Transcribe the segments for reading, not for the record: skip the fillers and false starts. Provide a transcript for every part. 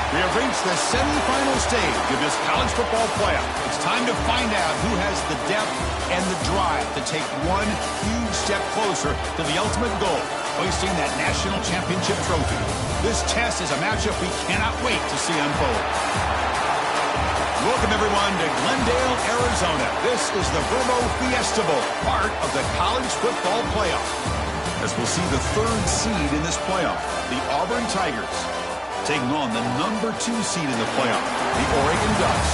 We have reached the semifinal stage of this college football playoff. It's time to find out who has the depth and the drive to take one huge step closer to the ultimate goal, hoisting that national championship trophy. This test is a matchup we cannot wait to see unfold. Welcome, everyone, to Glendale, Arizona. This is the Verbo Fiesta Bowl, part of the college football playoff. As we'll see the third seed in this playoff, the Auburn Tigers, taking on the number 2 seed in the playoff, the Oregon Ducks.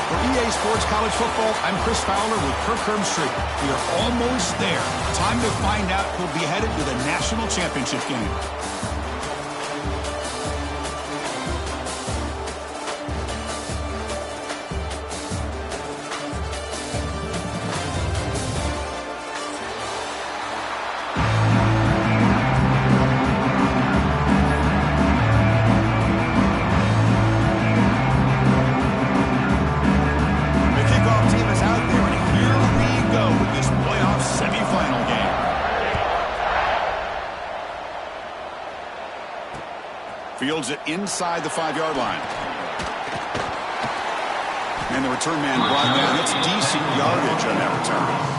For EA Sports College Football, I'm Chris Fowler with Kirk Herbstreit. We are almost there. Time to find out who'll be headed to the national championship game. Fields it inside the 5-yard line. And the return man brought down. It's decent yardage on that return.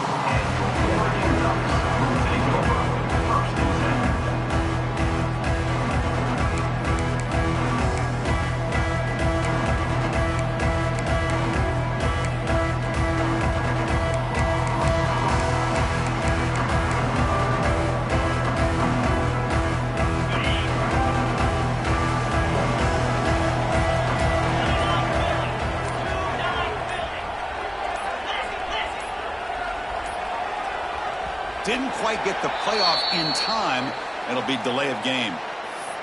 Didn't quite get the playoff in time. It'll be delay of game.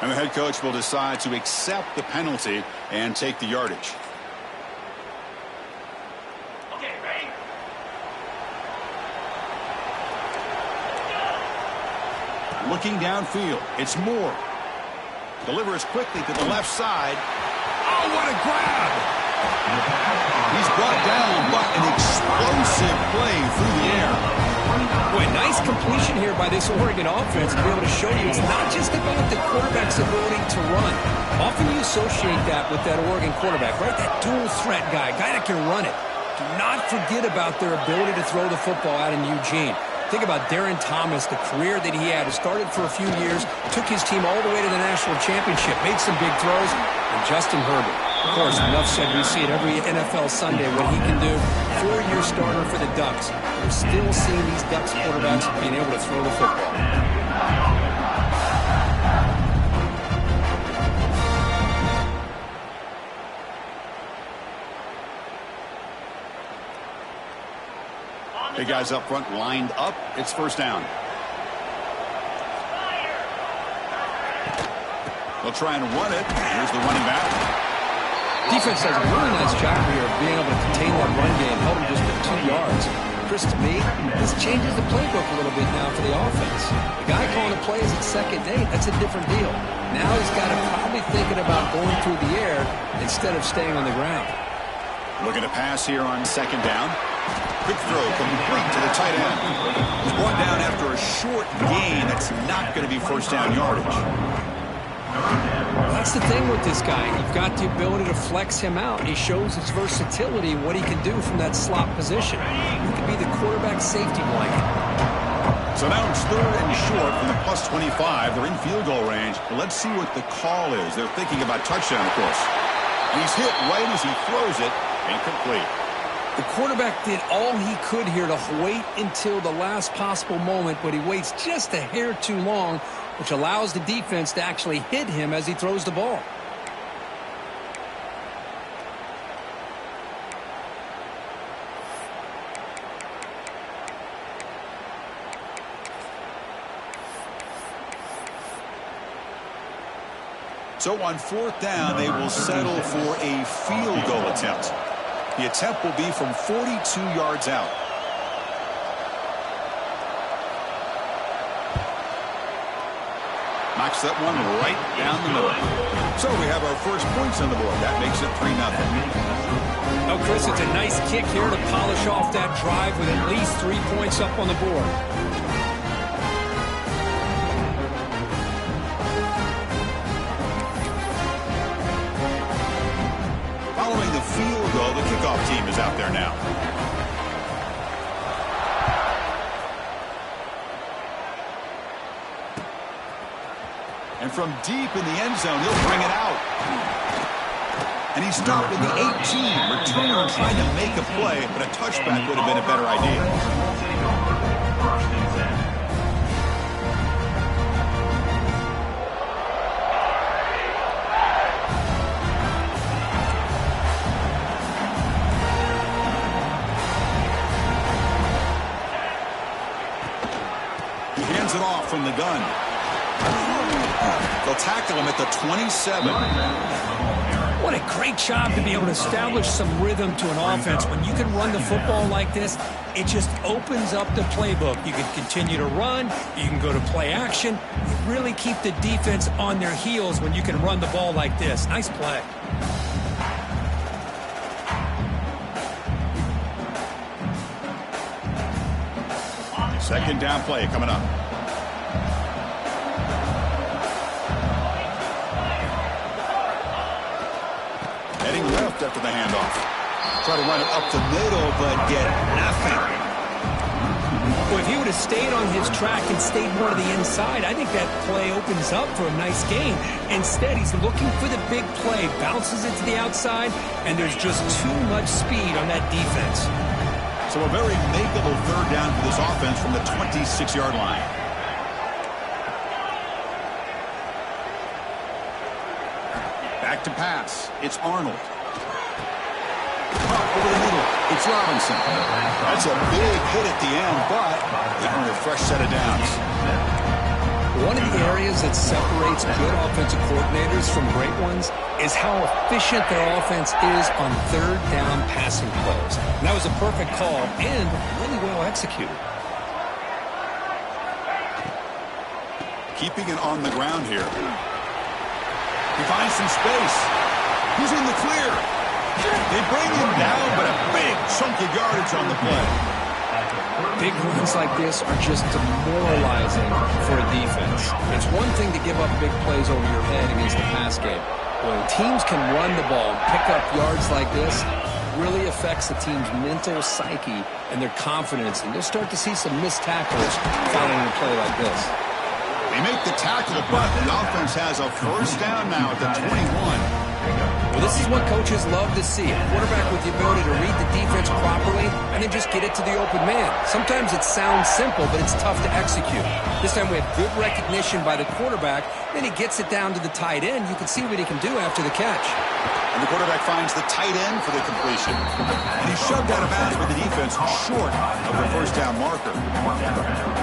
And the head coach will decide to accept the penalty and take the yardage. Okay, ready? Looking downfield, it's Moore. Delivers quickly to the left side. Oh, what a grab! He's brought down, but an explosive play through the air. Boy, nice completion here by this Oregon offense to be able to show you it's not just about the quarterback's ability to run. Often you associate that with that Oregon quarterback, right? That dual threat guy that can run it. Do not forget about their ability to throw the football out in Eugene. Think about Darren Thomas, the career that he had. He started for a few years, took his team all the way to the national championship, made some big throws, and Justin Herbert. Of course, enough said, we see it every NFL Sunday what he can do. 4-year starter for the Ducks. We're still seeing these Ducks quarterbacks being able to throw the football. Big guys up front lined up. It's first down. They'll try and run it. Here's the running back. Defense does a really nice job here of being able to contain that run game, held him just at 2 yards. Chris, to me, this changes the playbook a little bit now for the offense. The guy calling the plays at 2nd and 8, that's a different deal. Now he's got to probably thinking about going through the air instead of staying on the ground. Looking to pass here on 2nd down. Quick throw complete to the tight end. He's brought down after a short gain. That's not going to be first down yardage. That's the thing with this guy. You've got the ability to flex him out. He shows his versatility, what he can do from that slot position. He could be the quarterback safety blanket. So now it's 3rd and short from the +25. They're in field goal range. But let's see what the call is. They're thinking about touchdown, of course. And he's hit right as he throws it. Incomplete. The quarterback did all he could here to wait until the last possible moment, but he waits just a hair too long, which allows the defense to actually hit him as he throws the ball. So on 4th down, they will settle for a field goal attempt. The attempt will be from 42 yards out. Knocks that one right down the middle. So we have our first points on the board. That makes it 3-0. Chris, it's a nice kick here to polish off that drive with at least 3 points up on the board. Following the field goal, the kickoff team is out there now. And from deep in the end zone, he'll bring it out. And he's stopped in the 18. Returner trying to make a play, but a touchback would have been a better idea. He hands it off from the gun. They'll tackle him at the 27. What a great job to be able to establish some rhythm to an offense. When you can run the football like this, it just opens up the playbook. You can continue to run. You can go to play action. You really keep the defense on their heels when you can run the ball like this. Nice play. Second down play coming up. Heading left after the handoff. Try to run it up the middle, but get nothing. Well, if he would have stayed on his track and stayed more to the inside, I think that play opens up for a nice gain. Instead, he's looking for the big play, bounces it to the outside, and there's just too much speed on that defense. So a very makeable third down for this offense from the 26-yard line. Back to pass. It's Arnold. Up over the middle. It's Robinson. That's a big hit at the end, but they earn a fresh set of downs. One of the areas that separates good offensive coordinators from great ones is how efficient their offense is on third down passing plays. And that was a perfect call and really well executed. Keeping it on the ground here. He finds some space. He's in the clear. They bring him down, but a big chunk of yardage on the play. Big runs like this are just demoralizing for a defense. It's one thing to give up big plays over your head against the pass game. When teams can run the ball and pick up yards like this, it really affects the team's mental psyche and their confidence. And you'll start to see some missed tackles following a play like this. They make the tackle, but the offense has a first down now at the 21. Well, this is what coaches love to see. A quarterback with the ability to read the defense properly and then just get it to the open man. Sometimes it sounds simple, but it's tough to execute. This time we have good recognition by the quarterback. Then he gets it down to the tight end. You can see what he can do after the catch. And the quarterback finds the tight end for the completion. And he's shoved out of bounds with the defense short of the first down marker.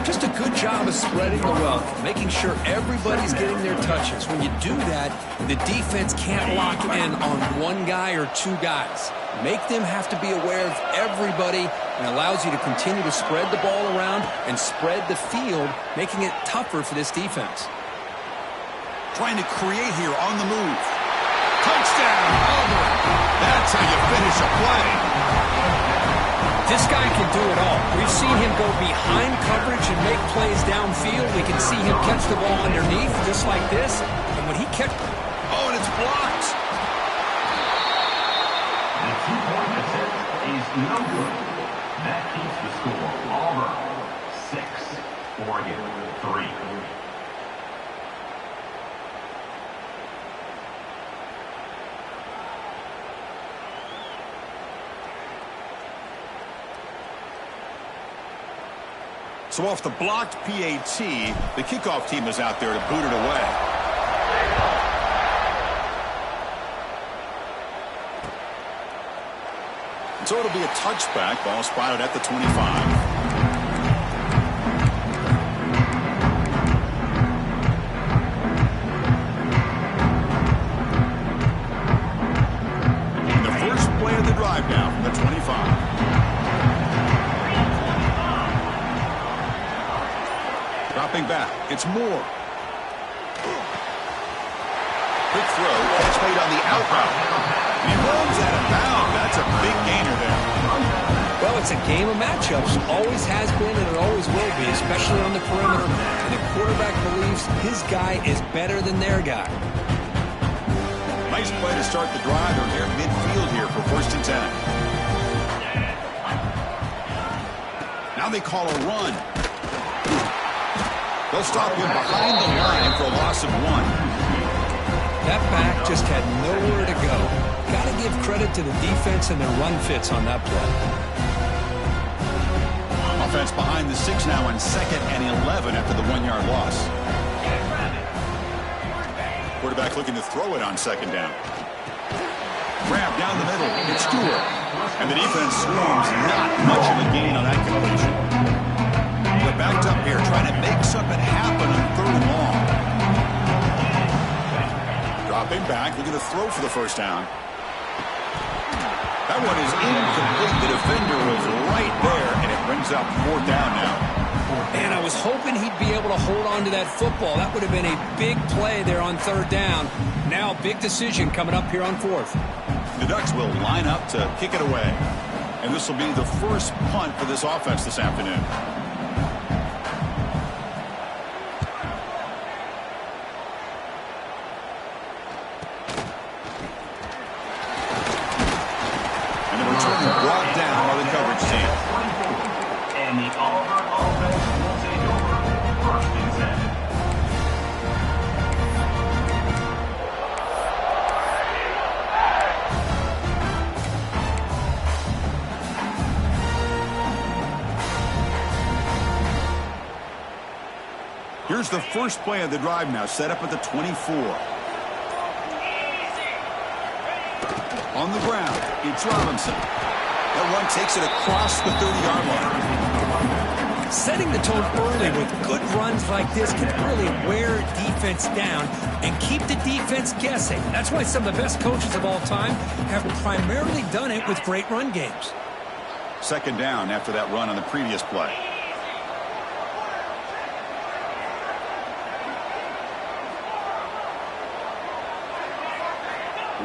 Just a good job of spreading the wealth, making sure everybody's getting their touches. When you do that, the defense can't lock in on one guy or two guys. Make them have to be aware of everybody and allows you to continue to spread the ball around and spread the field, making it tougher for this defense. Trying to create here on the move. Touchdown, Auburn. That's how you finish a play. This guy can do it all. We've seen him go behind coverage and make plays downfield. We can see him catch the ball underneath just like this. And when he catch... Oh, and it's blocked. The two-point attempt is no good. That keeps the score. Auburn 6, Oregon 3. So off the blocked PAT, the kickoff team is out there to boot it away. And so it'll be a touchback. Ball spotted at the 25. Drive now from the 25. Dropping back. It's Moore. Quick throw. Catch made on the out route. He runs out of bounds. That's a big gain it's a game of matchups. Always has been and it always will be, especially on the perimeter. And the quarterback believes his guy is better than their guy. Nice play to start the drive. They're near midfield here for 1st and 10. Now they call a run. They'll stop him behind the line for a loss of 1. That back just had nowhere to go. Got to give credit to the defense and their run fits on that play. Offense behind the 6 now on 2nd and 11 after the 1-yard loss. Quarterback looking to throw it on 2nd down. Grab down the middle. It's Stewart. And the defense screams not much of a gain on that completion. They're backed up here trying to make something happen on 3rd and long. Dropping back, looking to throw for the 1st down. That one is incomplete. The defender was right there, and it brings up 4th down now. And I was hoping he'd be able to hold on to that football. That would have been a big play there on 3rd down. Now, big decision coming up here on 4th. The Ducks will line up to kick it away. And this will be the first punt for this offense this afternoon. Brought down by the coverage team. And the Auburn offense will take over 1st and 10. Here's the first play of the drive now, set up at the 24. On the ground, it's Robinson. That run takes it across the 30-yard line. Setting the tone early with good runs like this can really wear defense down and keep the defense guessing. That's why some of the best coaches of all time have primarily done it with great run games. 2nd down after that run on the previous play.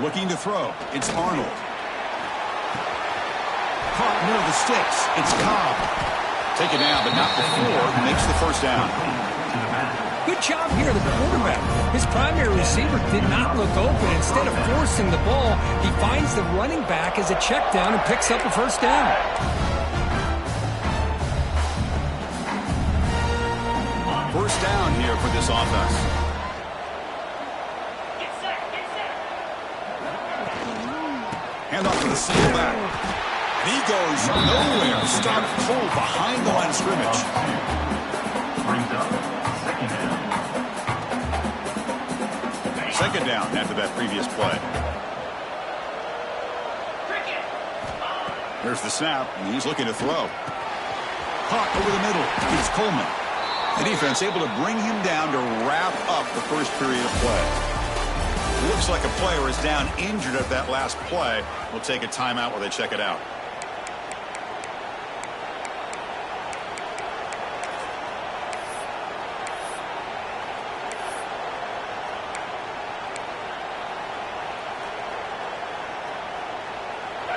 Looking to throw. It's Arnold. Caught near the sticks. It's Cobb. Taken down, but not before. Makes the 1st down. Good job here, the quarterback. His primary receiver did not look open. Instead of forcing the ball, he finds the running back as a check down and picks up a 1st down. First down here for this offense. Hand off to the seal back. And he goes nowhere. Stopped cold behind the line of scrimmage. Brings up 2nd down. 2nd down after that previous play. Here's the snap, and he's looking to throw. Caught over the middle. It's Coleman. The defense able to bring him down to wrap up the first period of play. Looks like a player is down injured at that last play. We'll take a timeout while they check it out.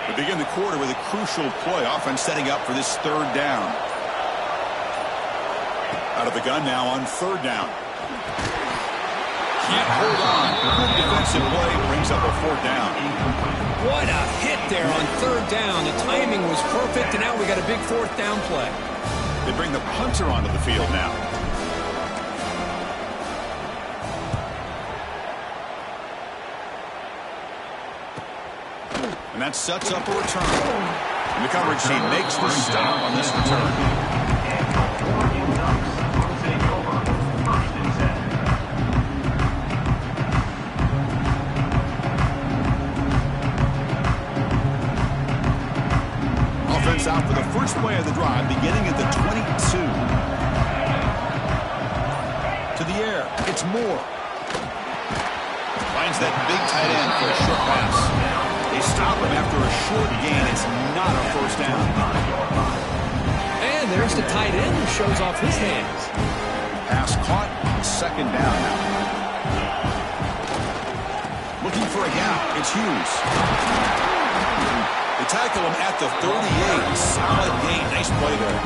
We begin the quarter with a crucial play. Offense setting up for this 3rd down. Out of the gun now on 3rd down. Can't hold on. Good defensive play brings up a 4th down. What a hit there on 3rd down. The timing was perfect, and now we got a big 4th down play. They bring the punter onto the field now. And that sets up a return. And the coverage team makes the stop on this return. Offense out for the first play of the drive, beginning at the 22. To the air, it's Moore. Finds that big tight end for a short pass. They stop him after a short gain. It's not a 1st down. And there's the tight end who shows off his hands. Pass caught, 2nd down now. Looking for a gap, it's Hughes. They tackle him at the 38. Solid gain. Nice play there.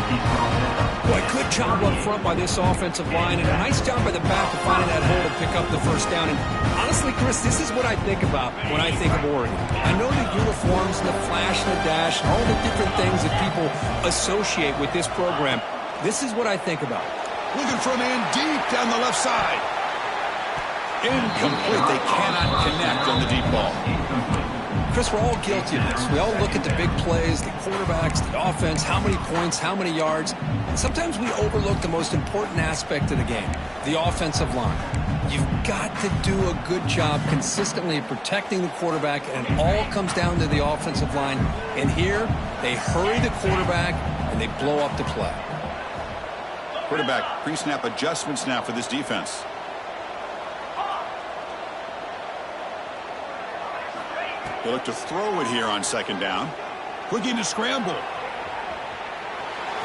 Boy, good job up front by this offensive line, and a nice job by the back of finding that hole to pick up the first down. And honestly, Chris, this is what I think about when I think of Oregon. I know the uniforms and the flash and the dash and all the different things that people associate with this program. This is what I think about. Looking for a man deep down the left side. Incomplete. They cannot connect on the deep ball. Chris, we're all guilty of this. We all look at the big plays, the quarterbacks, the offense, how many points, how many yards. And sometimes we overlook the most important aspect of the game, the offensive line. You've got to do a good job consistently protecting the quarterback, and it all comes down to the offensive line. And here, they hurry the quarterback, and they blow up the play. Quarterback pre-snap adjustments now for this defense. They look to throw it here on second down. Looking to scramble.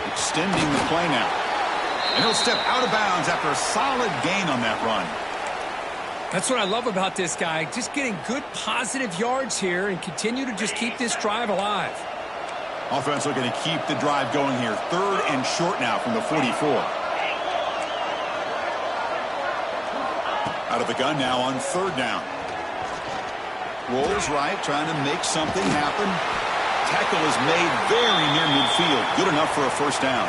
Extending the play now. And he'll step out of bounds after a solid gain on that run. That's what I love about this guy. Just getting good positive yards here and continue to just keep this drive alive. Offense looking to keep the drive going here. 3rd and short now from the 44. Out of the gun now on 3rd down. Rolls right, trying to make something happen. Tackle is made very near midfield. Good enough for a first down.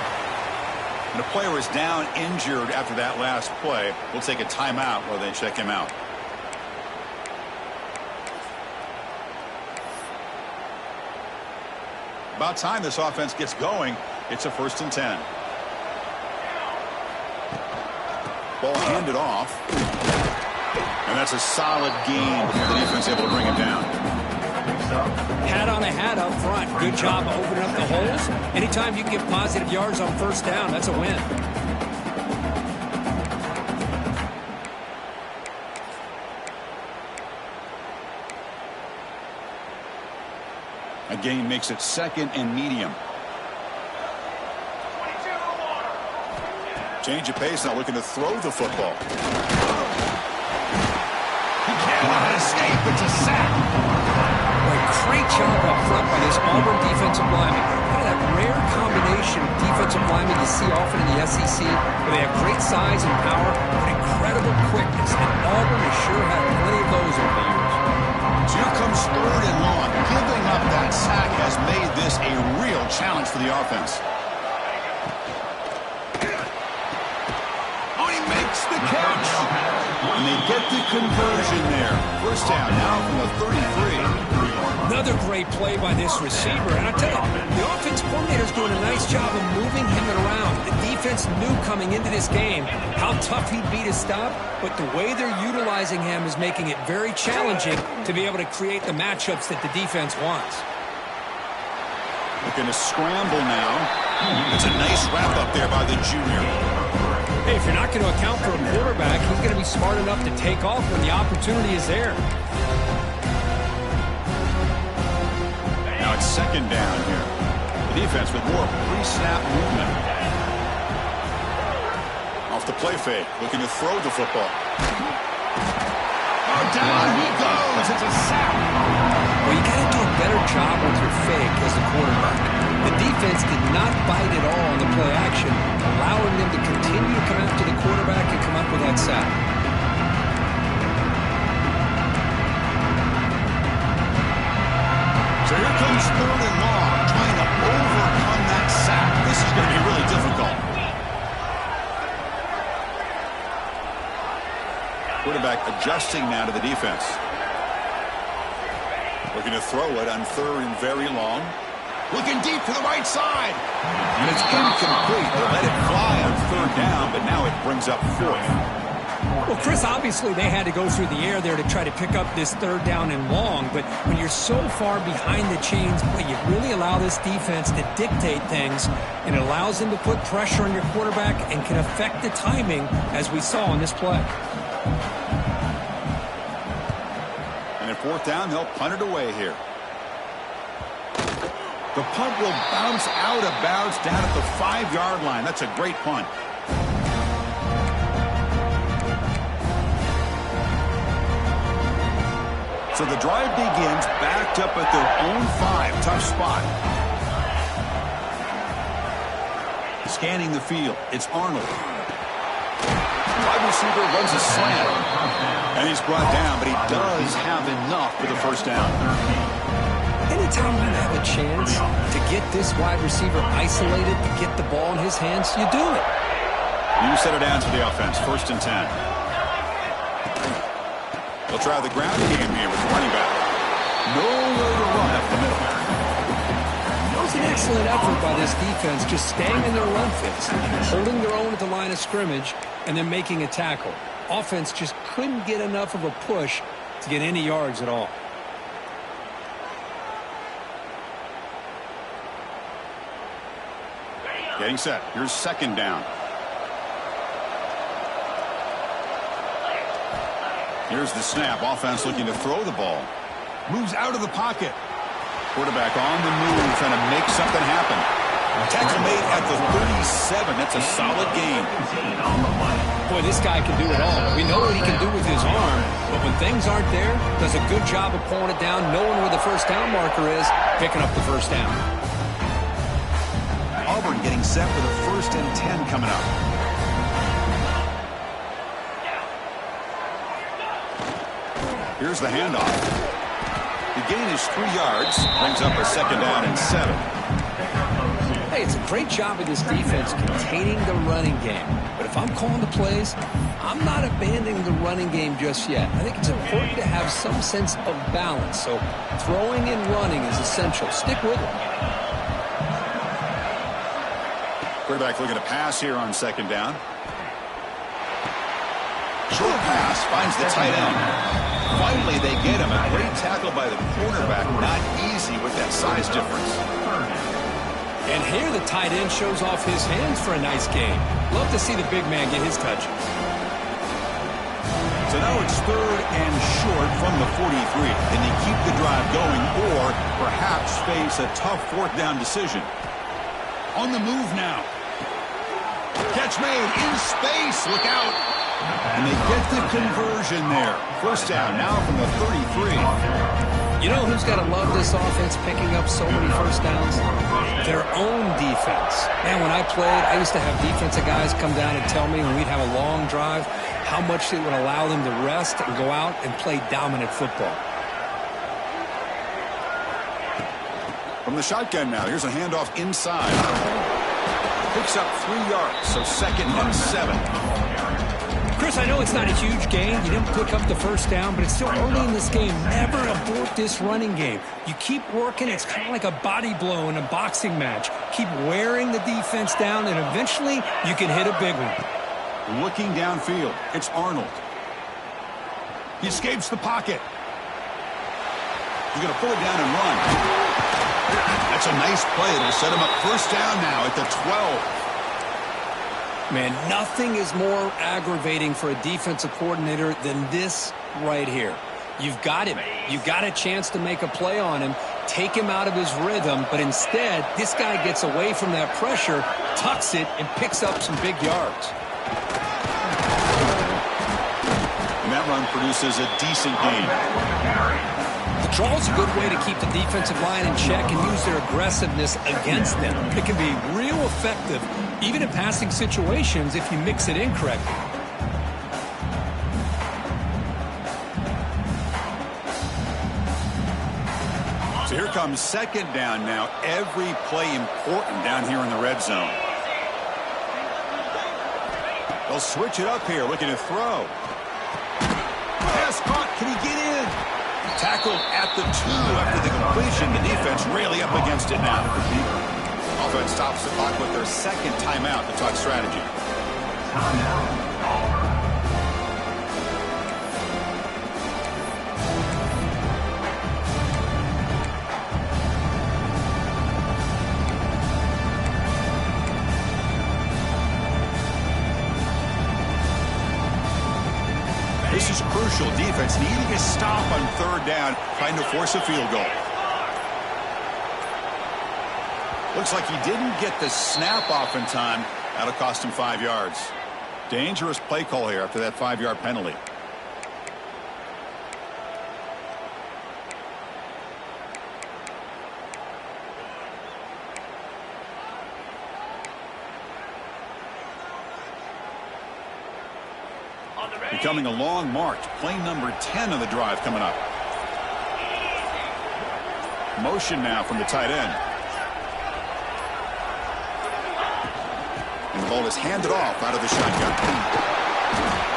And a player is down injured after that last play. We'll take a timeout while they check him out. About time this offense gets going. It's a 1st and 10. Ball handed off. And that's a solid gain before the defense able to bring him down. Hat on a hat up front. Good job opening up the holes. Anytime you can get positive yards on first down, that's a win. A gain makes it 2nd and medium. Change of pace now, looking to throw the football. Cannot escape. It's a sack. Great job up front by this Auburn defensive lineman. Kind of that rare combination of defensive linemen you see often in the SEC, where they have great size and power, but incredible quickness. And Auburn has sure had plenty of those over the years. So here comes 3rd and long. Giving up that sack has made this a real challenge for the offense. Oh, he makes the catch. And they get the conversion there. First down now from the 33. Another great play by this receiver. And I tell you, the offense coordinator's doing a nice job of moving him around. The defense knew coming into this game how tough he'd be to stop, but the way they're utilizing him is making it very challenging to be able to create the matchups that the defense wants. Looking to scramble now. It's a nice wrap up there by the junior. Hey, if you're not going to account for a quarterback, he's going to be smart enough to take off when the opportunity is there. Now it's 2nd down here. The defense with more pre-snap movement. Off the play fake, looking to throw the football. Oh, down he goes. It's a sack. Well, you got to do a better job with your fake as a quarterback. The defense did not bite at all on the play action, allowing them to continue to come after the quarterback and come up with that sack. So here comes 3rd and long, trying to overcome that sack. This is going to be really difficult. Quarterback adjusting now to the defense. Looking to throw it on 3rd and very long. Looking deep to the right side. And it's incomplete. They let it fly on 3rd down, but now it brings up 4th. Well, Chris, obviously they had to go through the air there to try to pick up this 3rd down and long, but when you're so far behind the chains, boy, you really allow this defense to dictate things, and it allows them to put pressure on your quarterback and can affect the timing, as we saw in this play. And at 4th down, they'll punt it away here. The punt will bounce out of bounds down at the 5-yard line. That's a great punt. So the drive begins backed up at their own 5. Tough spot. Scanning the field. It's Arnold. Wide receiver runs a slant. And he's brought down, but he does have enough for the first down. Anytime you have a chance to get this wide receiver isolated, to get the ball in his hands, you do it. You set it down to the offense. 1st and 10. They'll try the ground game here with the running back. Nowhere to run up the middle. It was an excellent effort by this defense, just staying in their run fits, holding their own at the line of scrimmage, and then making a tackle. Offense just couldn't get enough of a push to get any yards at all. Getting set. Here's 2nd down. Here's the snap. Offense looking to throw the ball. Moves out of the pocket. Quarterback on the move, trying to make something happen. Tackle made at the 37. That's a solid gain. Boy, this guy can do it all. We know what he can do with his arm, but when things aren't there, does a good job of pulling it down, knowing where the first down marker is, picking up the first down. Auburn getting set for the 1st and 10 coming up. Here's the handoff. The gain is 3 yards. Brings up a 2nd down and 7. Hey, it's a great job of this defense containing the running game. But if I'm calling the plays, I'm not abandoning the running game just yet. I think it's important to have some sense of balance. So throwing and running is essential. Stick with it. Quarterback looking to pass here on 2nd down. Short pass finds the tight end. Finally, they get him. A great tackle by the cornerback. Not easy with that size difference. And here the tight end shows off his hands for a nice game. Love to see the big man get his touches. So now it's 3rd and short from the 43. Can they keep the drive going or perhaps face a tough 4th down decision? On the move now. Catch made in space. Look out. And they get the conversion there. 1st down now from the 33. You know who's got to love this offense picking up so many first downs? Their own defense. Man, when I played, I used to have defensive guys come down and tell me when we'd have a long drive how much it would allow them to rest and go out and play dominant football. From the shotgun now, here's a handoff inside. Picks up 3 yards, so 2nd and 7. Chris, I know it's not a huge gain. You didn't pick up the first down, but it's still early in this game. Never abort this running game. You keep working. It's kind of like a body blow in a boxing match. Keep wearing the defense down, and eventually you can hit a big one. Looking downfield, it's Arnold. He escapes the pocket. He's going to pull it down and run. That's a nice play. It'll set him up 1st down now at the 12. Man, nothing is more aggravating for a defensive coordinator than this right here. You've got him. You've got a chance to make a play on him, take him out of his rhythm, but instead, this guy gets away from that pressure, tucks it, and picks up some big yards. And that run produces a decent gain. The draw is a good way to keep the defensive line in check and use their aggressiveness against them. It can be real effective, even in passing situations, if you mix it in correctly. So here comes 2nd down now. Every play important down here in the red zone. They'll switch it up here, looking to throw. Pass caught. Can he get in? Tackled at the 2 after the completion. The defense really up against it now. Offense stops the clock with their 2nd timeout to talk strategy. This is crucial. Defense needing a stop on 3rd down, trying to force a field goal. Looks like he didn't get the snap off in time. That'll cost him 5 yards. Dangerous play call here after that 5-yard penalty. Becoming a long march. Play number 10 on the drive coming up. Motion now from the tight end. And the ball is handed off out of the shotgun.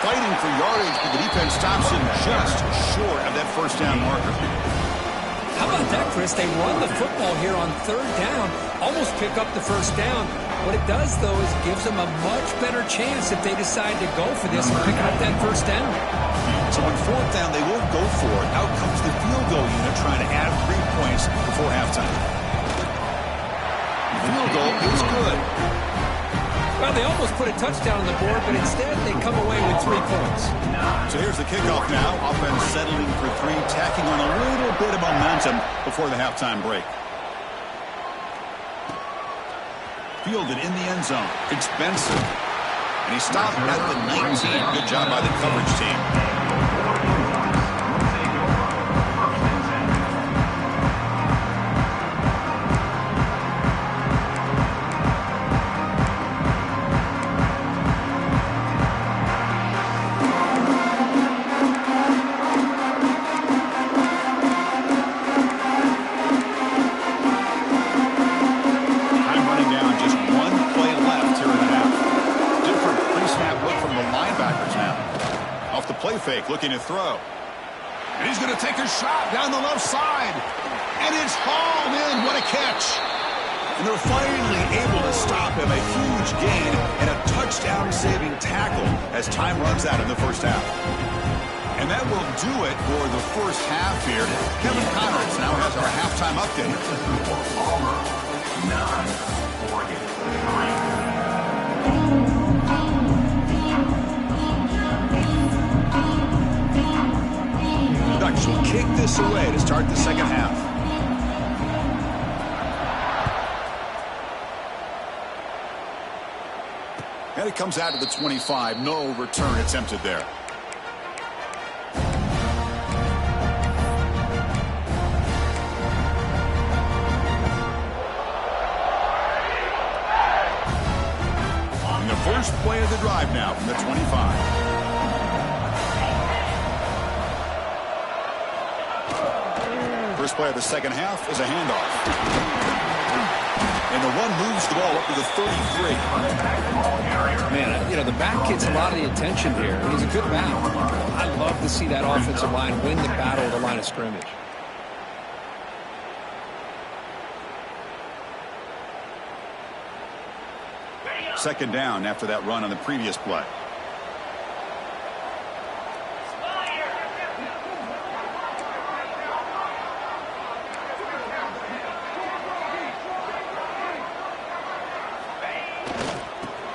Fighting for yardage, but the defense stops him just short of that first down marker. How about that, Chris? They run the football here on third down, almost pick up the first down. What it does, though, is it gives them a much better chance if they decide to go for this and pick up that first down. So on fourth down, they won't go for it. Out comes the field goal unit trying to add 3 points before halftime. Field goal is good. Well, they almost put a touchdown on the board, but instead they come away with 3 points. So here's the kickoff now. Offense settling for 3, tacking on a little bit of momentum before the halftime break. Fielded in the end zone. Expensive. And he stopped at the 19. Good job by the coverage team. Fake, looking to throw. And he's going to take a shot down the left side. And it's hauled in. What a catch. And they're finally able to stop him. A huge gain and a touchdown-saving tackle as time runs out in the first half. And that will do it for the first half here. Kevin Connors now has our halftime update. Ducks will kick this away to start the second half. And it comes out to the 25. No return attempted there. On the first play of the drive now from the 25. First play of the second half is a handoff. And the run moves the ball up to the 33. Man, you know, the back gets a lot of the attention here. He's a good back. I love to see that offensive line win the battle of the line of scrimmage. Second down after that run on the previous play.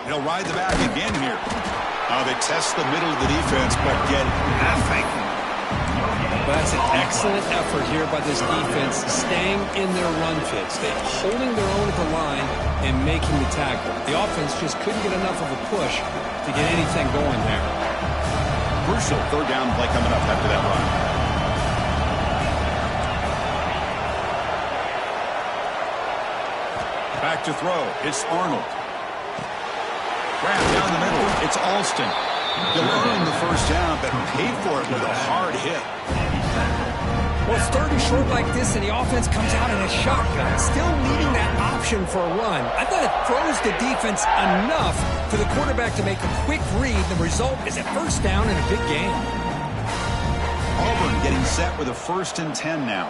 He'll ride the back again here. Oh, they test the middle of the defense, but get nothing. But that's an excellent effort here by this defense, staying in their run fits. They're holding their own at the line and making the tackle. The offense just couldn't get enough of a push to get anything going there. Crucial third down play coming up after that run. Back to throw. It's Arnold. Grab down the middle. It's Alston. He'll earn the first down, but paid for it with a hard hit. Well, it's third and short like this, and the offense comes out in a shotgun, still needing that option for a run. I thought it throws the defense enough for the quarterback to make a quick read. The result is a first down and a big gain. Auburn getting set with a 1st and 10 now.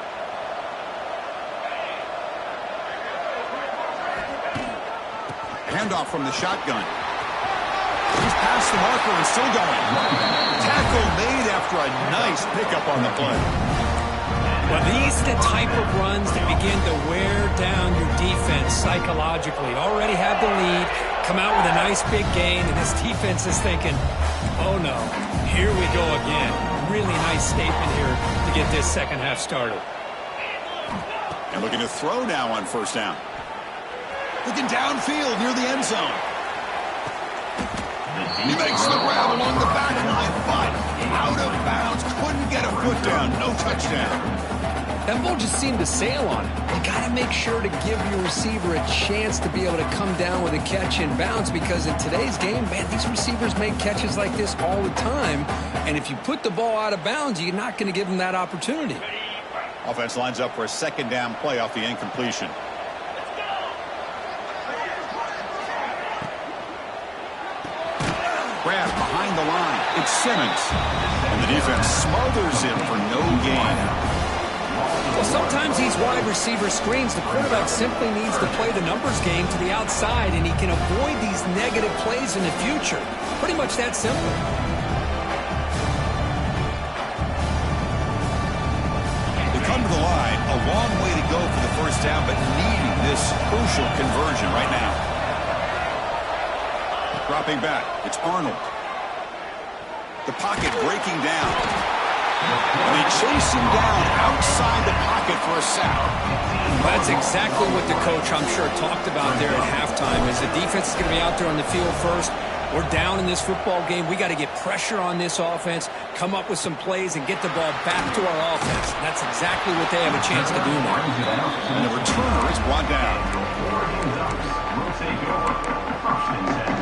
Handoff from the shotgun. He's past the marker and still going. Tackle made after a nice pickup on the play. Well, these are the type of runs that begin to wear down your defense psychologically. Already have the lead, come out with a nice big gain, and this defense is thinking, oh no, here we go again. Really nice statement here to get this second half started. And looking to throw now on first down. Looking downfield near the end zone. He makes the grab along the back line, but out of bounds. Couldn't get a foot down. No touchdown. That ball just seemed to sail on it. You got to make sure to give your receiver a chance to be able to come down with a catch in bounds, because in today's game, man, these receivers make catches like this all the time. And if you put the ball out of bounds, you're not going to give them that opportunity. Offense lines up for a second down play off the incompletion. Grab behind the line. It's Simmons. And the defense smothers him for no gain. Well, sometimes these wide receiver screens, the quarterback simply needs to play the numbers game to the outside, and he can avoid these negative plays in the future. Pretty much that simple. They come to the line, a long way to go for the first down, but needing this crucial conversion right now. Dropping back, it's Arnold. The pocket breaking down. And they chase him down outside the pocket for a sack. That's exactly what the coach, I'm sure, talked about there at halftime, is the defense is going to be out there on the field first. We're down in this football game. We got to get pressure on this offense, come up with some plays, and get the ball back to our offense. And that's exactly what they have a chance to do now. And the returner is brought down. We'll take over. First and 10.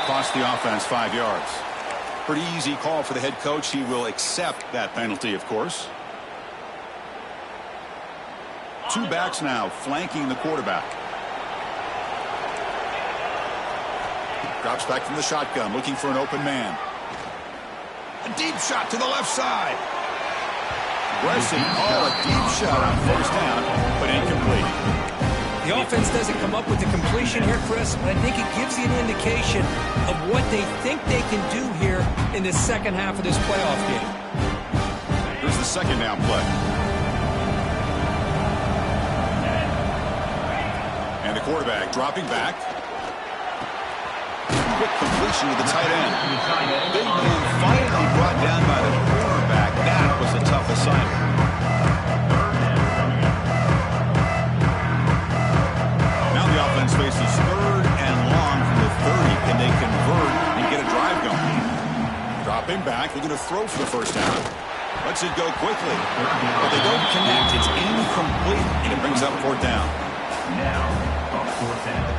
Cost the offense 5 yards. Pretty easy call for the head coach. He will accept that penalty, of course. Two backs now flanking the quarterback. Drops back from the shotgun, looking for an open man. A deep shot to the left side. Aggressive call, a deep shot on first down, but incomplete. The offense doesn't come up with the completion here, Chris, but I think it gives you an indication of what they think they can do here in the second half of this playoff game. Here's the second down play. And the quarterback dropping back. Quick completion to the tight end. Big man finally brought down by the cornerback. That was a tough assignment. Offense faces third and long from the 30. Can they convert and get a drive going? Dropping back, looking to throw for the first down. Lets it go quickly, but they don't connect. It's incomplete, and it brings up fourth down. Now, on fourth down.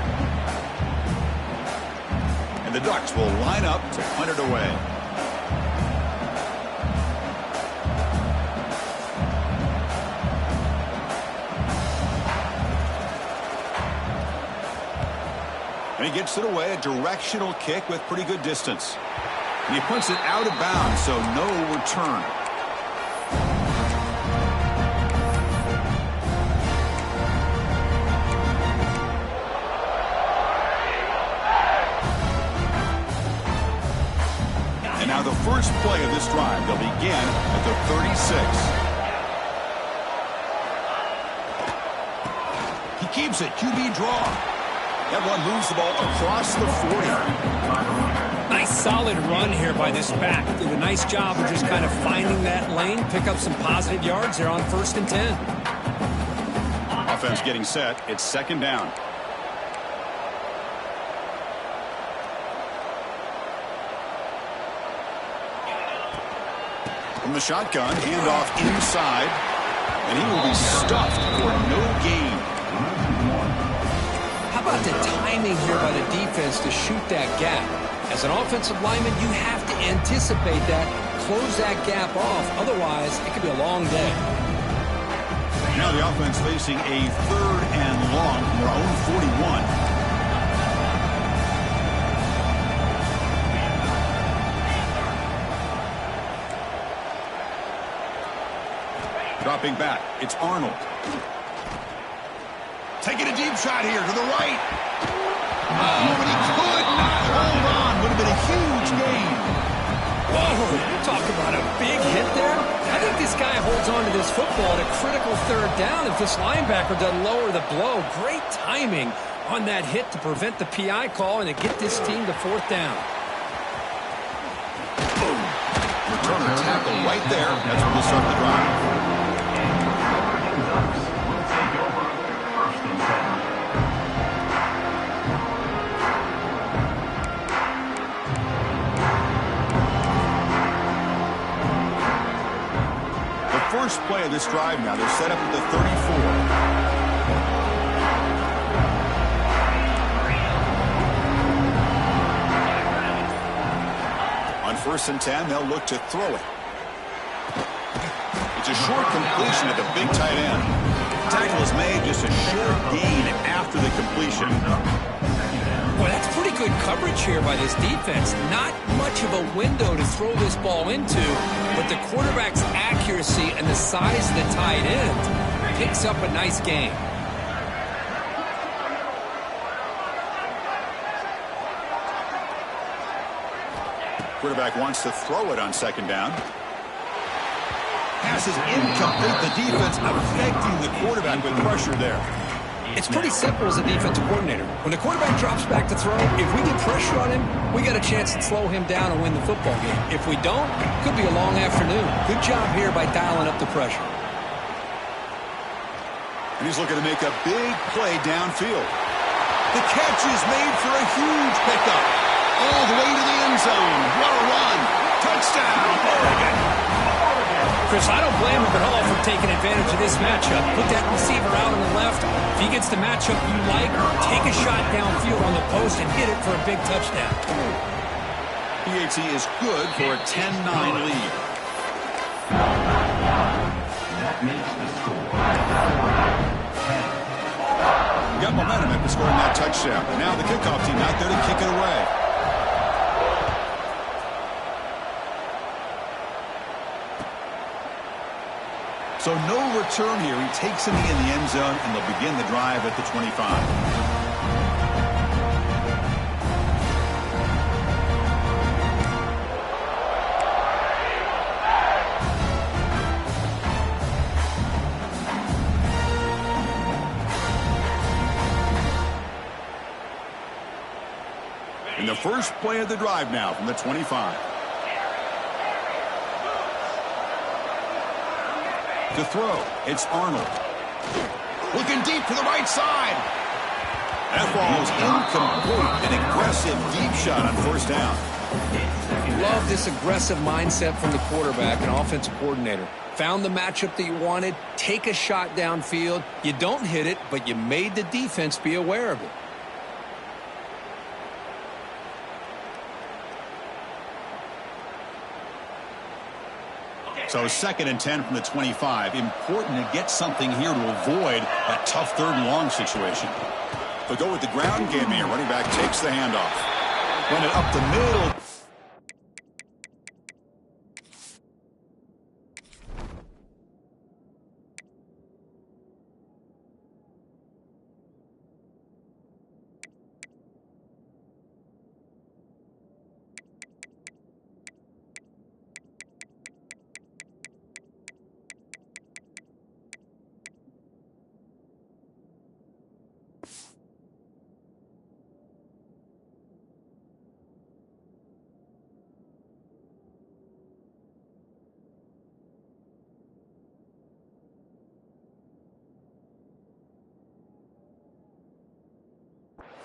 And the Ducks will line up to punt it away. And he gets it away, a directional kick with pretty good distance. And he puts it out of bounds, so no return. And now the first play of this drive, they'll begin at the 36. He keeps it, QB draw. That one moves the ball across the 40. Nice solid run here by this back. Did a nice job of just kind of finding that lane, pick up some positive yards there on 1st and 10. Offense getting set. It's second down. From the shotgun, handoff inside, and he will be stuffed for no gain. How about the timing here by the defense to shoot that gap? As an offensive lineman, you have to anticipate that, close that gap off. Otherwise, it could be a long day. Now the offense facing a third and long from their own 41. Dropping back, it's Arnold. Taking a deep shot here to the right. Oh, but he could not hold on. Would have been a huge gain. Whoa, talk about a big hit there. I think this guy holds on to this football at a critical third down if this linebacker doesn't lower the blow. Great timing on that hit to prevent the PI call and to get this team to fourth down. Return the tackle right there. That's where we'll start the drive. First play of this drive now. They're set up at the 34. On 1st and 10, they'll look to throw it. It's a short completion at the big tight end. Tackle is made, just a short gain after the completion. Boy, that's pretty good coverage here by this defense. Not much of a window to throw this ball into, but the quarterback's accuracy and the size of the tight end picks up a nice gain. Quarterback wants to throw it on 2nd down. Pass is incomplete. The defense affecting the quarterback with pressure there. It's pretty simple as a defensive coordinator. When the quarterback drops back to throw, if we get pressure on him, we got a chance to slow him down and win the football game. If we don't, it could be a long afternoon. Good job here by dialing up the pressure. And he's looking to make a big play downfield. The catch is made for a huge pickup. All the way to the end zone. What a run. Touchdown, Oregon. Chris, I don't blame him at all for taking advantage of this matchup. Put that receiver out on the left. If he gets the matchup you like, take a shot downfield on the post and hit it for a big touchdown. PAT is good for a 10-9 lead. That makes the score. Got momentum after scoring that touchdown. Now the kickoff team out there to kick it away. So no return here. He takes him in the end zone, and they'll begin the drive at the 25. In the first play of the drive now from the 25. To throw, it's Arnold. Looking deep to the right side. That ball is incomplete. An aggressive deep shot on 1st down. Love this aggressive mindset from the quarterback and offensive coordinator. Found the matchup that you wanted, take a shot downfield. You don't hit it, but you made the defense be aware of it. So 2nd and 10 from the 25. Important to get something here to avoid that tough 3rd and long situation. They'll go with the ground game here. Running back takes the handoff. Run it up the middle.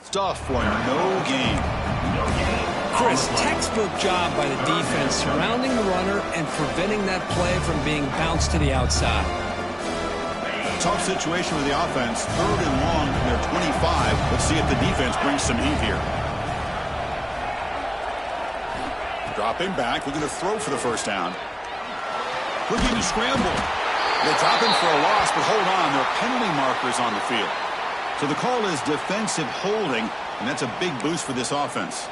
Stuff for no gain. Chris, textbook job by the defense surrounding the runner and preventing that play from being bounced to the outside. Tough situation with the offense. 3rd and long from their 25. Let's see if the defense brings some heat here. Dropping back. Looking to throw for the 1st down. Looking to scramble. They drop him for a loss, but hold on. There are penalty markers on the field. So the call is defensive holding, and that's a big boost for this offense.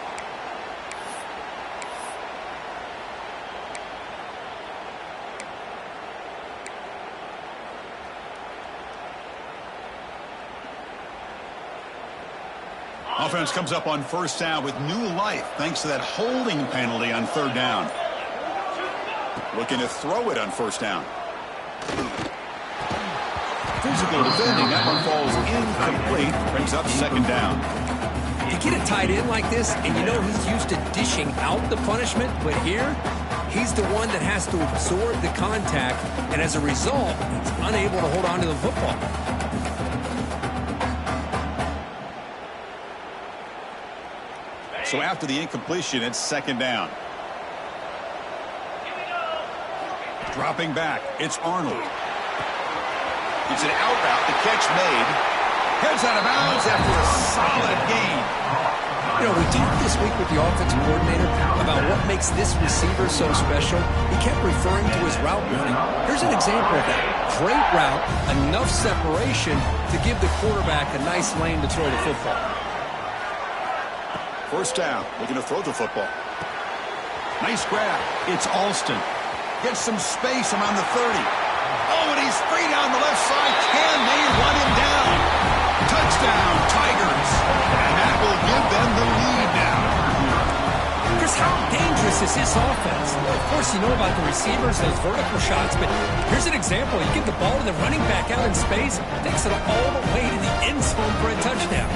Offense comes up on 1st down with new life thanks to that holding penalty on 3rd down. Looking to throw it on 1st down. physical defending. That one falls incomplete. Brings up second down. You get a tight end like this, and you know he's used to dishing out the punishment, but here, he's the one that has to absorb the contact, and as a result, he's unable to hold on to the football. So after the incompletion, it's second down. Dropping back, it's Arnold. It's an out route, the catch made. Heads out of bounds after a solid gain. You know, we talked this week with the offensive coordinator about what makes this receiver so special. He kept referring to his route running. Here's an example of that. Great route, enough separation to give the quarterback a nice lane to throw the football. First down, looking to throw the football. Nice grab. It's Alston. Gets some space around the 30. Oh, and he's free down the left side. Can they run him down? Touchdown, Tigers. And that will give them the lead now. Chris, how dangerous is this offense? Of course, you know about the receivers, those vertical shots, but here's an example. You give the ball to the running back out in space, takes it all the way to the end zone for a touchdown.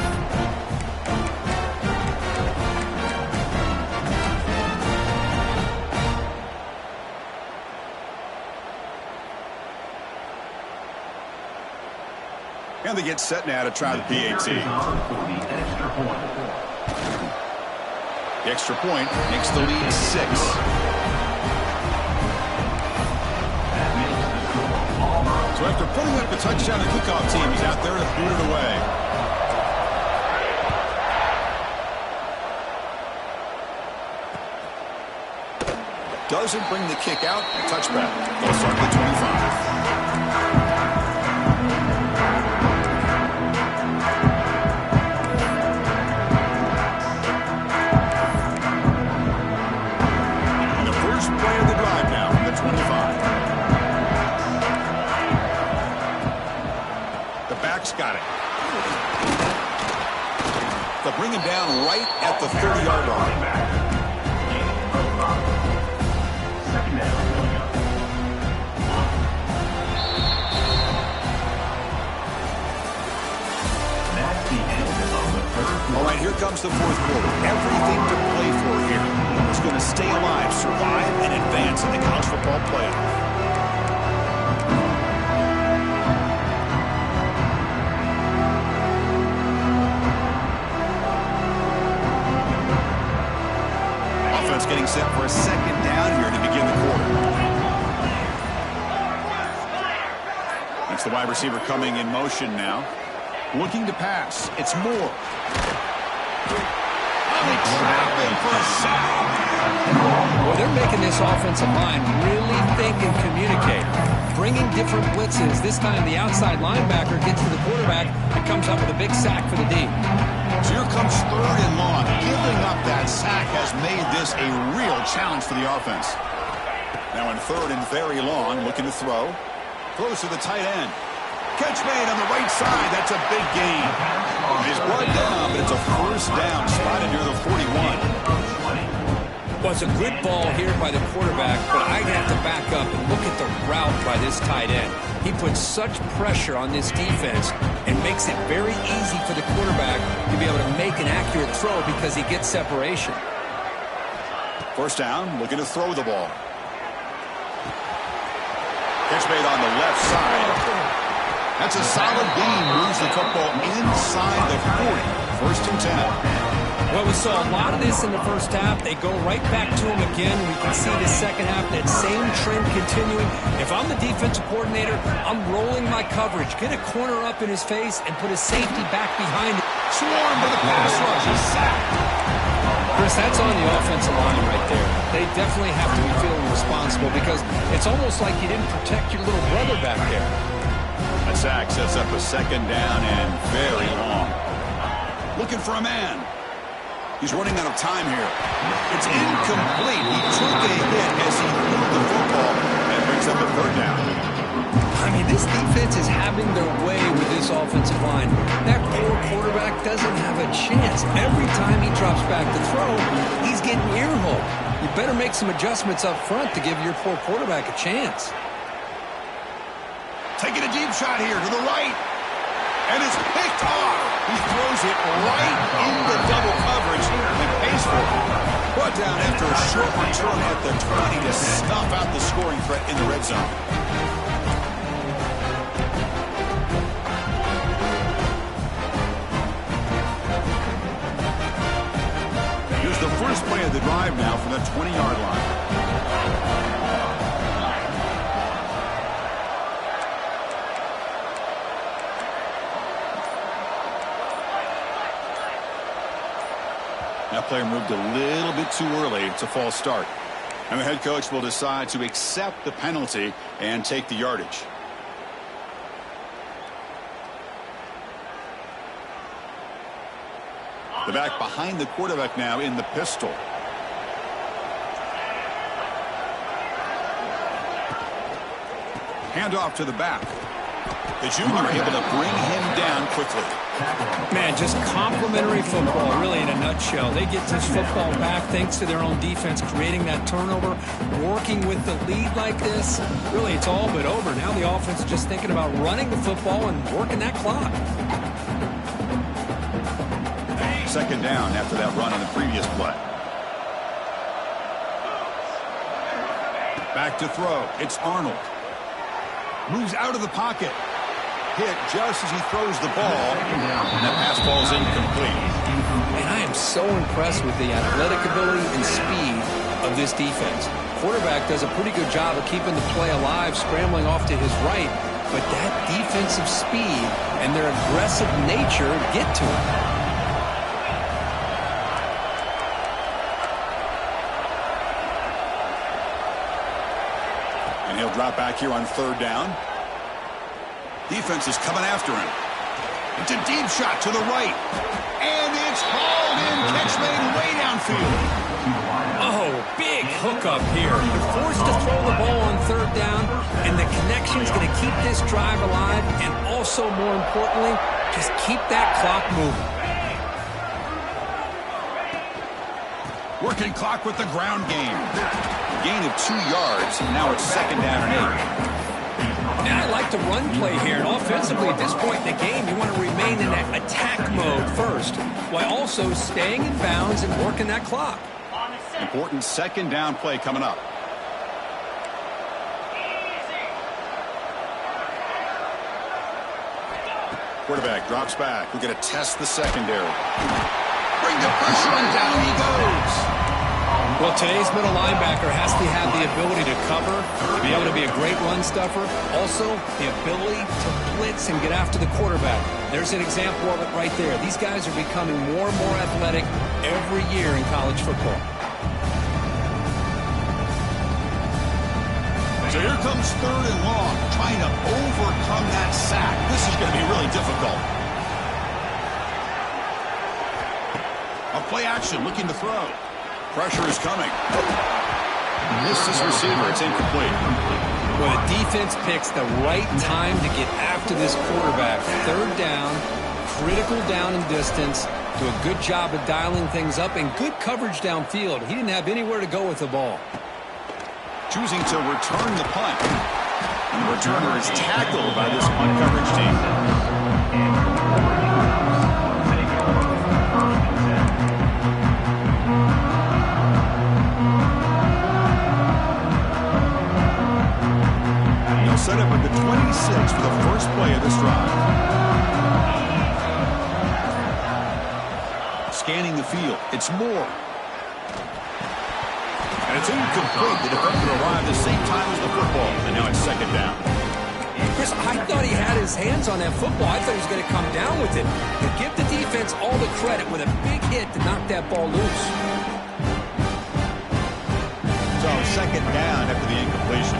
And they get set now to try the PAT. The extra point makes the lead 6. So after putting up a touchdown, the kickoff team is out there to boot it away. Doesn't bring the kick out. Touchback. They'll start at the 25. Play of the drive now from the 25. The back's got it. They'll bring him down right at the 30-yard line. All right, here comes the fourth quarter. Everything to play for here. Is going to stay alive, survive, and advance in the college football playoff. Offense getting set for a second down here to begin the quarter. That's the wide receiver coming in motion now. Looking to pass. It's Moore. They trap him for a sack. Well, they're making this offensive line really think and communicate. Bringing different blitzes. This time the outside linebacker gets to the quarterback and comes up with a big sack for the D. So here comes third and long. Giving up that sack has made this a real challenge for the offense. Now in third and very long, looking to throw. Throws to the tight end. Catch made on the right side. That's a big gain. He's brought down, but it's a first down spotted near the 41. Well, it's a good ball here by the quarterback, but I'd have to back up and look at the route by this tight end. He puts such pressure on this defense and makes it very easy for the quarterback to be able to make an accurate throw because he gets separation. First down, looking to throw the ball. Catch made on the left side. That's a solid gain. Moves the football inside the 40. First and 10. Well, we saw a lot of this in the first half. They go right back to him again. We can see the second half, that same trend continuing. If I'm the defensive coordinator, I'm rolling my coverage. Get a corner up in his face and put his safety back behind it. Swarm to the pass rush. He's sacked. Chris, that's on the offensive line right there. They definitely have to be feeling responsible because it's almost like you didn't protect your little brother back there. That sack sets up a second down and very long. Looking for a man. He's running out of time here. It's incomplete. He took a hit as he threw the football and brings up a third down. I mean, this defense is having their way with this offensive line. That poor quarterback doesn't have a chance. Every time he drops back to throw, he's getting earholed. You better make some adjustments up front to give your poor quarterback a chance. Taking a deep shot here to the right. And it's picked off. He throws it right into double coverage and pays for it. Brought down after a short return at the 20 to snuff out the scoring threat in the red zone. Here's the first play of the drive now from the 20-yard line. That player moved a little bit too early. It's a false start. And the head coach will decide to accept the penalty and take the yardage. The back behind the quarterback now in the pistol. Handoff to the back. The junior able to bring him down quickly. Man, just complimentary football, really, in a nutshell. They get this football back thanks to their own defense, creating that turnover, working with the lead like this. Really, it's all but over. Now the offense is just thinking about running the football and working that clock. Second down after that run on the previous play. Back to throw. It's Arnold. Moves out of the pocket. Hit just as he throws the ball, and that pass ball's incomplete. And I am so impressed with the athletic ability and speed of this defense. Quarterback does a pretty good job of keeping the play alive, scrambling off to his right, but that defensive speed and their aggressive nature get to him. And he'll drop back here on third down. Defense is coming after him. It's a deep shot to the right. And it's hauled in. Catch made way downfield. Oh, big hookup here. They're forced to throw the ball on third down, and the connection's going to keep this drive alive, and also, more importantly, just keep that clock moving. Working clock with the ground game. Gain of 2 yards. Now it's second down and 8. And I like the run play here. And offensively, at this point in the game, you want to remain in that attack mode first, while also staying in bounds and working that clock. Important second down play coming up. Quarterback drops back. We're going to test the secondary. Bring the pressure and down he goes. Well, today's middle linebacker has to have the ability to cover, to be able to be a great run stuffer. Also, the ability to blitz and get after the quarterback. There's an example of it right there. These guys are becoming more and more athletic every year in college football. So here comes third and long, trying to overcome that sack. This is going to be really difficult. A play action, looking to throw. Pressure is coming. Missed his receiver. It's incomplete. Well, the defense picks the right time to get after this quarterback. Third down, critical down and distance. Do a good job of dialing things up and good coverage downfield. He didn't have anywhere to go with the ball. Choosing to return the punt. And the returner is tackled by this punt coverage team. Set up at the 26 for the first play of this drive. Scanning the field. It's Moore. And it's incomplete. The defender arrived the same time as the football. And now it's second down. Chris, I thought he had his hands on that football. I thought he was going to come down with it. But give the defense all the credit with a big hit to knock that ball loose. So second down after the incompletion.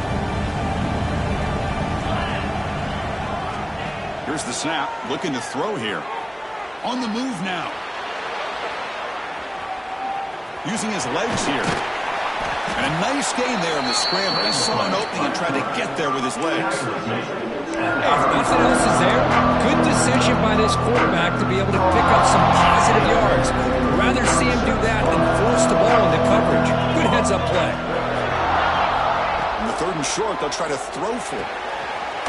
Here's the snap, looking to throw here. On the move now. Using his legs here. And a nice gain there in the scramble. He saw an opening and tried to get there with his legs. If nothing else is there, good decision by this quarterback to be able to pick up some positive yards. Rather see him do that than force the ball into coverage. Good heads-up play. On the third and short, they'll try to throw for it.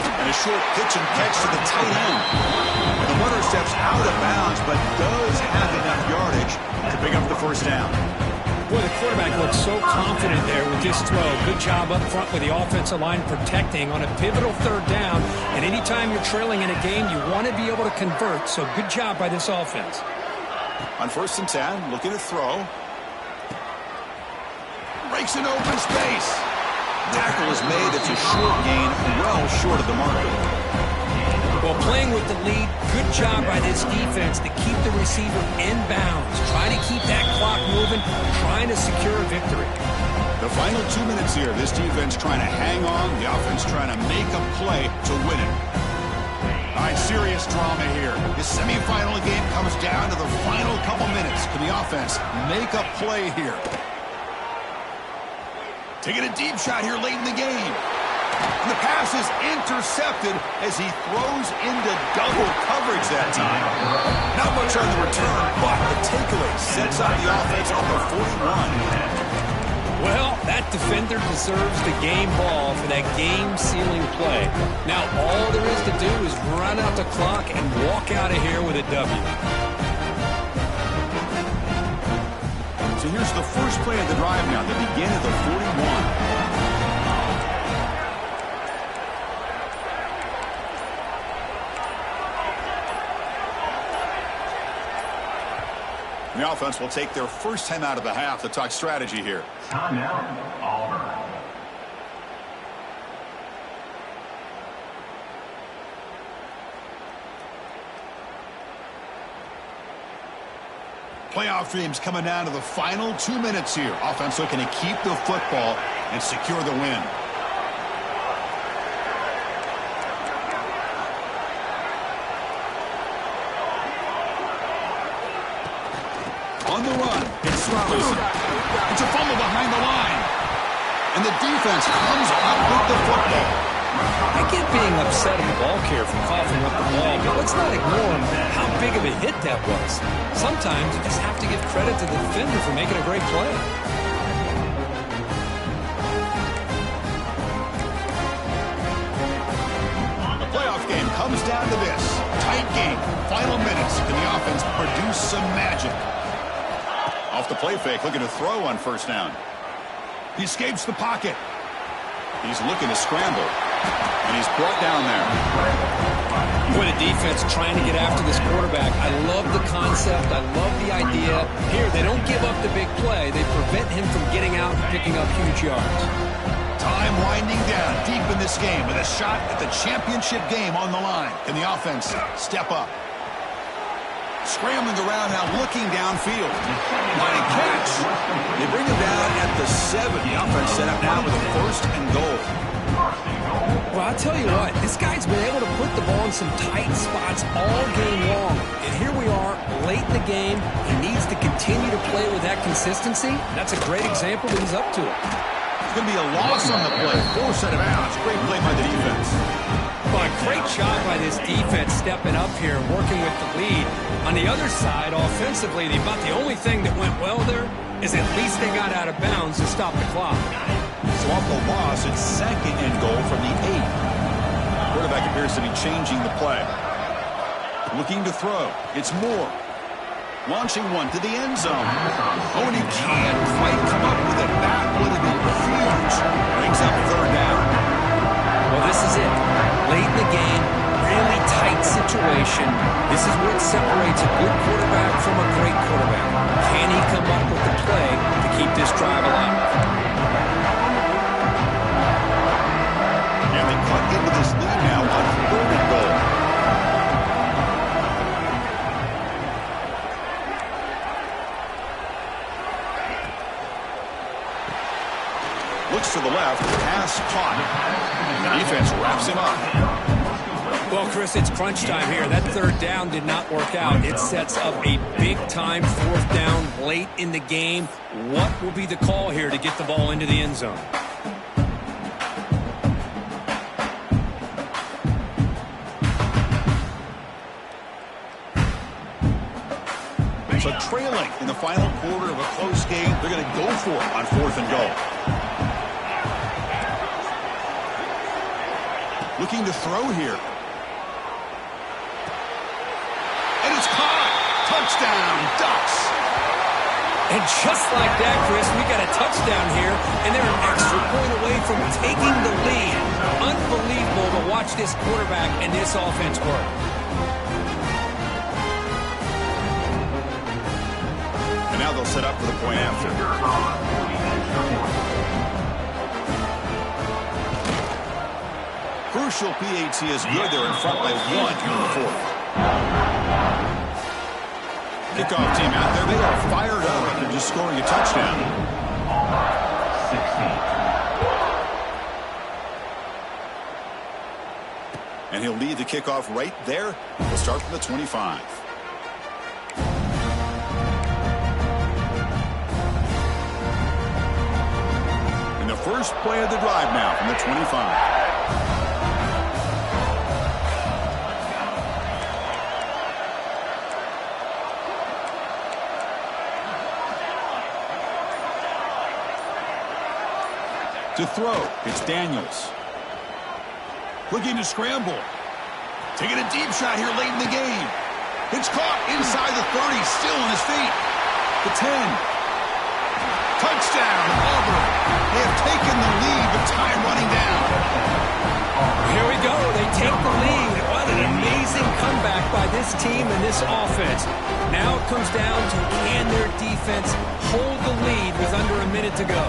And a short pitch and catch to the tight end. And the runner steps out of bounds, but does have enough yardage to pick up the first down. Boy, the quarterback looks so confident there with this throw. Good job up front with the offensive line protecting on a pivotal third down. And anytime you're trailing in a game, you want to be able to convert. So good job by this offense. On 1st and 10, looking to throw. Breaks an open space. Tackle is made. It's a short gain, well short of the marker. Well, playing with the lead, good job by this defense to keep the receiver in bounds. Try to keep that clock moving, trying to secure a victory. The final 2 minutes here. This defense trying to hang on. The offense trying to make a play to win it. All right, serious drama here. This semifinal game comes down to the final couple minutes. Can the offense make a play here? Taking a deep shot here late in the game. And the pass is intercepted as he throws into double coverage that time. Not much on the return, but the takeaway sets up the offense on the 41. Well, that defender deserves the game ball for that game-sealing play. Now, all there is to do is run out the clock and walk out of here with a W. So here's the first play of the drive now, the begin of the 41. The offense will take their first time out of the half to talk strategy here. Timeout, Auburn. Playoff dreams coming down to the final 2 minutes here. Offense looking to keep the football and secure the win. On the run, it's Robinson. It's a fumble behind the line. And the defense comes up with the football. I get being upset at the ball carrier for coughing up the ball, but let's not ignore how big of a hit that was. Sometimes you just have to give credit to the defender for making a great play. The playoff game comes down to this. Tight game, final minutes. Can the offense produce some magic? Off the play fake, looking to throw on first down. He escapes the pocket. He's looking to scramble. And he's brought down there. Boy, the defense trying to get after this quarterback. I love the concept. I love the idea. Here, they don't give up the big play. They prevent him from getting out and picking up huge yards. Time winding down deep in this game with a shot at the championship game on the line. Can the offense step up? Scrambling around now, looking downfield. What a catch! They bring him down at the 7. The offense set up now with a 1st and goal. Well, I'll tell you what, this guy's been able to put the ball in some tight spots all game long. And here we are, late in the game. He needs to continue to play with that consistency. That's a great example that he's up to it. It's going to be a loss on the play. Force out of bounds. Great play by the defense. Well, a great job by this defense stepping up here and working with the lead. On the other side, offensively, about the only thing that went well there is at least they got out of bounds to stop the clock. So off the loss, it's 2nd and goal from the 8. Quarterback appears to be changing the play. Looking to throw. It's Moore. Launching one to the end zone. Oh, and he can't quite come up with it. That would have been huge. Brings up 3rd down. Well, this is it. Late in the game, really tight situation. This is what separates a good quarterback from a great quarterback. Can he come up with the play to keep this drive alive? And they cut into this lead now on 3rd and goal. Looks to the left, pass caught. The defense wraps him up. Well, Chris, it's crunch time here. That 3rd down did not work out. It sets up a big-time 4th down late in the game. What will be the call here to get the ball into the end zone? So trailing in the final quarter of a close game, they're going to go for it on 4th and goal. Looking to throw here. And it's caught. Touchdown, Ducks. And just like that, Chris, we got a touchdown here, and they're an extra point away from taking the lead. Unbelievable to watch this quarterback and this offense work. And now they'll set up for the point after. Crucial PAT is good. They're in front by 1 here in the fourth. Kickoff team out there. They are fired up after just scoring a touchdown. 16. And he'll lead the kickoff right there. We'll start from the 25. And the first play of the drive now from the 25. To throw, it's Daniels. Looking to scramble. Taking a deep shot here late in the game. It's caught inside the 30, still on his feet. The 10. Touchdown, Auburn. They have taken the lead, but time running down. Here we go. They take the lead. What an amazing comeback by this team and this offense. Now it comes down to can their defense hold the lead with under a minute to go.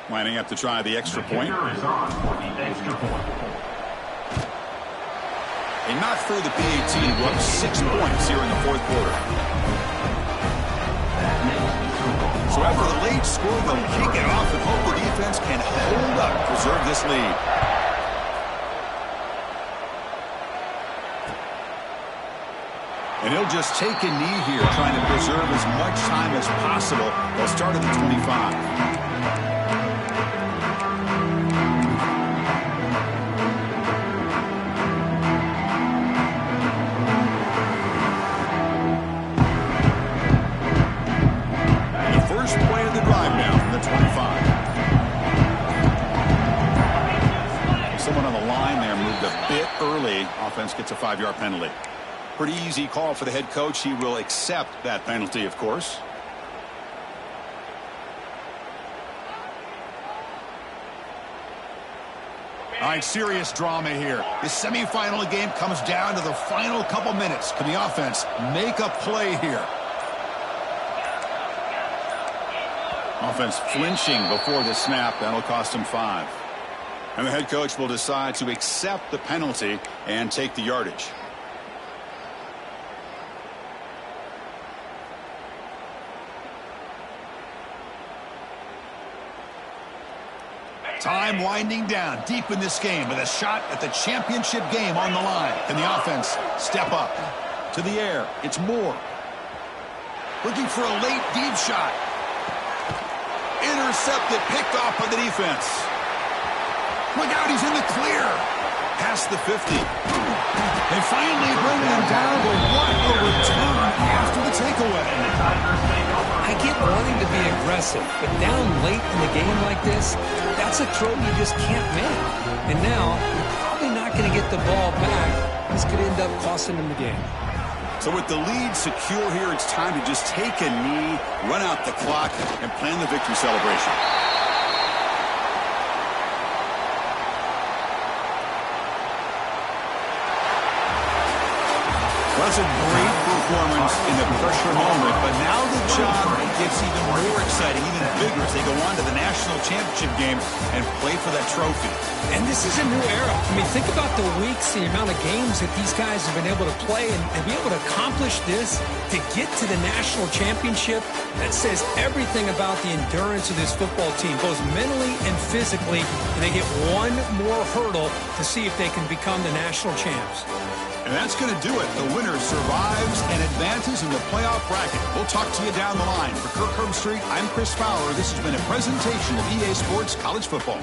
Lining up to try the extra point. And not through the PAT, who up 6 points here in the fourth quarter. So after the late score, they'll kick it off and hope the defense can hold up, preserve this lead. And he'll just take a knee here, trying to preserve as much time as possible. They'll start at the 25. Offense gets a 5-yard penalty. Pretty easy call for the head coach. He will accept that penalty, of course. All right, serious drama here. The semifinal game comes down to the final couple minutes. Can the offense make a play here? Offense flinching before the snap. That'll cost him 5. And the head coach will decide to accept the penalty and take the yardage. Time winding down deep in this game with a shot at the championship game on the line. Can the offense step up? To the air, it's Moore. Looking for a late deep shot. Intercepted, picked off by the defense. Look out, he's in the clear. Past the 50. They finally bring him down, but what a return after the takeaway. I get wanting to be aggressive, but down late in the game like this, that's a throw you just can't make. And now, probably not going to get the ball back. This could end up costing him the game. So with the lead secure here, it's time to just take a knee, run out the clock, and plan the victory celebration. That's a great performance in the pressure moment, but now the job gets even more exciting, even bigger as they go on to the national championship game and play for that trophy. And this is a new era. I mean, think about the weeks, the amount of games that these guys have been able to play and be able to accomplish this, to get to the national championship. That says everything about the endurance of this football team, both mentally and physically, and they get one more hurdle to see if they can become the national champs. And that's going to do it. The winner survives and advances in the playoff bracket. We'll talk to you down the line. For Kirk Herbstreit, I'm Chris Fowler. This has been a presentation of EA Sports College Football.